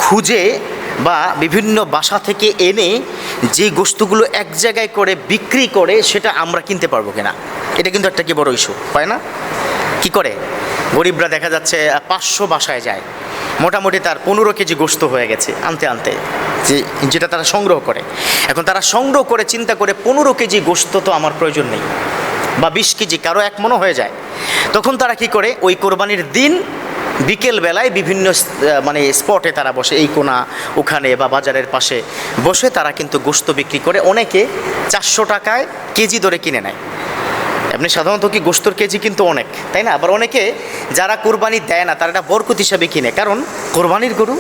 খুঁজে বা বিভিন্ন বাসা থেকে এনে যে গোস্তগুলো এক জায়গায় করে বিক্রি করে সেটা আমরা কিনতে পারবো কিনা, এটা কিন্তু একটা কি বড় ইস্যু হয় না? কি করে গরিবরা দেখা যাচ্ছে 500 বাসায় যায়, মোটামুটি তার 15 কেজি গোস্ত হয়ে গেছে আনতে আনতে, যেটা তারা সংগ্রহ করে। এখন তারা সংগ্রহ করে চিন্তা করে 15 কেজি গোস্ত তো আমার প্রয়োজন নেই, বা 20 কেজি, কারো এক মনও হয়ে যায়। তখন তারা কি করে, ওই কোরবানির দিন বিকেল বেলায় বিভিন্ন মানে স্পটে তারা বসে, এই কোনা ওখানে বা বাজারের পাশে বসে তারা কিন্তু গোস্ত বিক্রি করে। অনেকে 400 টাকায় কেজি ধরে কিনে নেয়। আপনি সাধারণত কি গোস্তর কেজি কিন্তু অনেক, তাই না? আবার অনেকে যারা কোরবানি দেয় না তারা এটা বরকত হিসাবে কিনে, কারণ কোরবানির গরু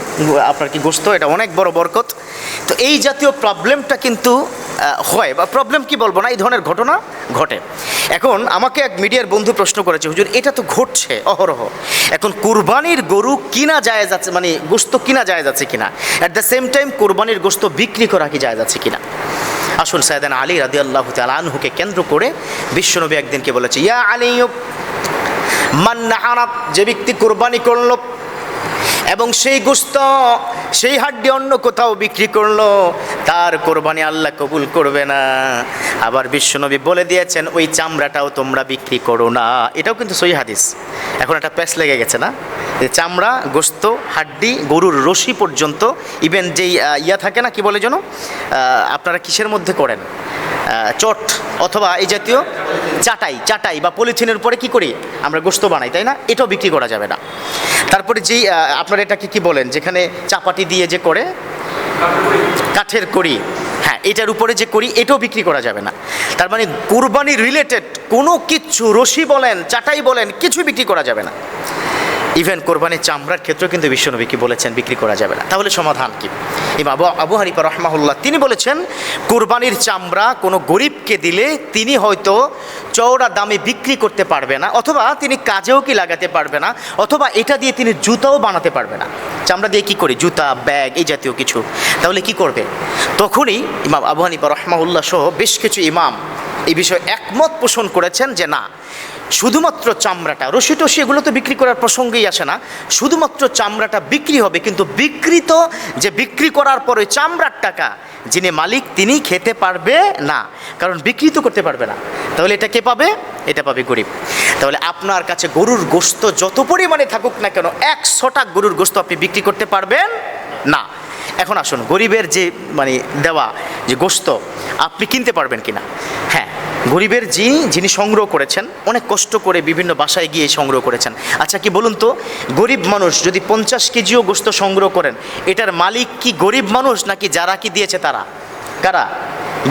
আপনার কি গোস্ত, এটা অনেক বড় বরকত। তো এই জাতীয় প্রবলেমটা কিন্তু হয়, বা প্রবলেম কি বলবো না, এই ধরনের ঘটনা ঘটে। এখন আমাকে এক মিডিয়ার বন্ধু প্রশ্ন করেছে, হুজুর এটা তো ঘটছে অহরহ, এখন কুরবানির গরু কিনা জায়েজ আছে, মানে গোস্ত কিনা জায়েজ আছে কিনা, অ্যাট দ্য সেম টাইম কোরবানির গোস্ত বিক্রি করা কি জায়েজ আছে কিনা? আসুন, সাইয়েদানা আলী রাদিয়াল্লাহু তাআলা আনহুকে কেন্দ্র করে বিশ্বনবী একদিনকে বলেছে, ইয়া আলী মান নাহারা, যে ব্যক্তি কোরবানি করলো এবং সেই গোস্ত সেই হাড্ডি অন্য কোথাও বিক্রি করলো, তার কোরবানি আল্লাহ কবুল করবে না। আবার বিশ্বনবী বলে দিয়েছেন ওই চামড়াটাও তোমরা বিক্রি করো না। এটাও কিন্তু সহিহ হাদিস। এখন একটা প্যাচ লেগে গেছে না, যে চামড়া, গোস্ত, হাড্ডি, গরুর রশি পর্যন্ত, ইভেন যেই ইয়া থাকে না, কি বলে যেন, আপনারা কিসের মধ্যে করেন, চট অথবা এই জাতীয় চাটাই বা পলিথিনের উপরে কি করি আমরা গোস্ত বানাই, তাই না? এটাও বিক্রি করা যাবে না। তারপরে যেই আপনারা এটাকে কি বলেন, যেখানে চাপাটি দিয়ে যে করে, কাঠের কড়ি, হ্যাঁ, এটার উপরে যে করি, এটাও বিক্রি করা যাবে না। তার মানে কুরবানি রিলেটেড কোনো কিছু, রশি বলেন, চাটাই বলেন, কিছু বিক্রি করা যাবে না। ইভেন কোরবানির চামড়ার ক্ষেত্রেও কিন্তু বিশ্বনবী কি বলেছেন, বিক্রি করা যাবে না। তাহলে সমাধান কি? ইমাম আবু হানিফা রাহমাহুল্লাহ তিনি বলেছেন, কোরবানির চামড়া কোনো গরিবকে দিলে তিনি হয়তো চওড়া দামে বিক্রি করতে পারবে না, অথবা তিনি কাজেও কি লাগাতে পারবে না, অথবা এটা দিয়ে তিনি জুতাও বানাতে পারবে না। চামড়া দিয়ে কি করি, জুতা, ব্যাগ, এই জাতীয় কিছু। তাহলে কি করবে? তখনই ইমাম আবু হানিফা রাহমাহুল্লাহ সহ বেশ কিছু ইমাম এই বিষয়ে একমত পোষণ করেছেন যে না, শুধুমাত্র চামড়াটা, রশি টশি এগুলো তো বিক্রি করার প্রসঙ্গেই আসে না, শুধুমাত্র চামড়াটা বিক্রি হবে, কিন্তু বিক্রিত যে বিক্রি করার পরে চামড়ার টাকা যিনি মালিক তিনি খেতে পারবে না, কারণ বিক্রি তো করতে পারবে না। তাহলে এটা কে পাবে? এটা পাবে গরিব। তাহলে আপনার কাছে গরুর গোস্ত যত পরিমাণে থাকুক না কেন, 100 টাকা গরুর গোস্ত আপনি বিক্রি করতে পারবেন না। এখন আসুন, গরিবের যে মানে দেওয়া যে গোস্ত আপনি কিনতে পারবেন কিনা? হ্যাঁ, গরিবের যিনি সংগ্রহ করেছেন, অনেক কষ্ট করে বিভিন্ন বাসায় গিয়ে সংগ্রহ করেছেন। আচ্ছা কি বলুন তো, গরিব মানুষ যদি 50 কেজিও গোস্ত সংগ্রহ করেন, এটার মালিক কি গরিব মানুষ, নাকি যারা কি দিয়েছে তারা? কারা?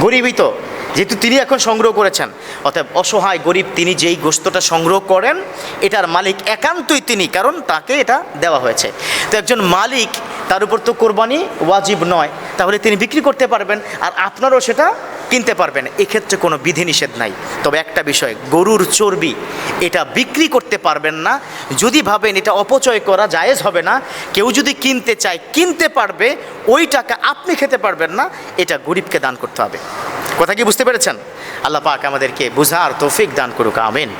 গরিবই তো, যেহেতু তিনি এখন সংগ্রহ করেছেন। অতএব অসহায় গরিব তিনি যেই গোস্তটা সংগ্রহ করেন, এটার মালিক একান্তই তিনি, কারণ তাকে এটা দেওয়া হয়েছে। তো একজন মালিক, তার উপর তো কোরবানি ওয়াজিব নয়, তাহলে তিনি বিক্রি করতে পারবেন, আর আপনারও সেটা কিনতে পারবেন। এক্ষেত্রে কোনো বিধিনিষেধ নাই। তবে একটা বিষয়, গরুর চর্বি এটা বিক্রি করতে পারবেন না। যদি ভাবেন এটা অপচয় করা জায়েজ হবে না, কেউ যদি কিনতে চায় কিনতে পারবে, ওই টাকা আপনি খেতে পারবেন না, এটা গরিবকে দান করতে হবে। কথা কি বুঝতে পেরেছেন? আল্লাহ পাক আমাদেরকে বুঝার তৌফিক দান করুক, আমিন।